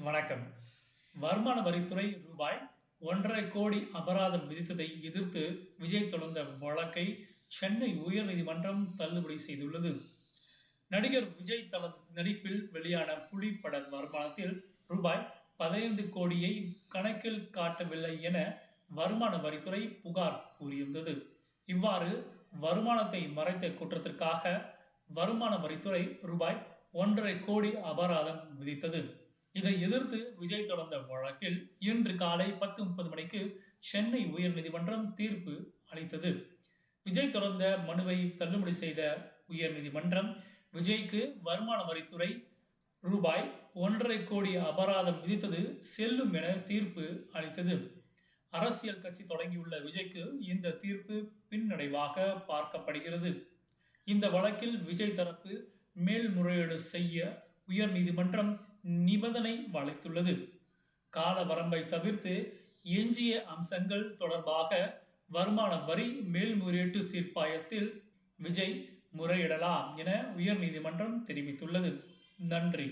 வணக்கம். வருமான வரித்துறை ரூபாய் 1,50,00,000 அபராதம் விதித்ததை எதிர்த்து விஜய் தொடர்ந்த வழக்கை சென்னை உயர்நீதிமன்றம் தள்ளுபடி செய்துள்ளது. நடிகர் விஜய் தனது நடிப்பில் வெளியான புலி பட வருமானத்தில் ரூபாய் 15 கோடியை கணக்கில் காட்டவில்லை என வருமான வரித்துறை புகார் கூறியிருந்தது. இவ்வாறு வருமானத்தை மறைத்த குற்றத்திற்காக வருமான வரித்துறை ரூபாய் 1,50,00,000 கோடி அபராதம் விதித்தது. இதை எதிர்த்து விஜய் தொடர்ந்த வழக்கில் இன்று காலை 10:30 மணிக்கு சென்னை உயர்நீதிமன்றம் தீர்ப்பு அளித்தது. விஜய் தொடர்ந்த மனுவை தள்ளுபடி செய்த உயர்நீதிமன்றம் விஜய்க்கு வருமான வரித்துறை ரூபாய் 1,50,00,000 கோடி அபராதம் விதித்தது செல்லும் என தீர்ப்பு அளித்தது. அரசியல் கட்சி தொடங்கியுள்ள விஜய்க்கு இந்த தீர்ப்பு பின்னடைவாக பார்க்கப்படுகிறது. இந்த வழக்கில் விஜய் தரப்பு மேல்முறையீடு செய்ய உயர்நீதிமன்றம் நிபந்தனை அளித்துள்ளது. கால வரம்பை தவிர்த்து எஞ்சிய அம்சங்கள் தொடர்பாக வருமான வரி மேல்முறையீட்டு தீர்ப்பாயத்தில் விஜய் முறையிடலாம் என உயர்நீதிமன்றம் தெரிவித்துள்ளது. நன்றி.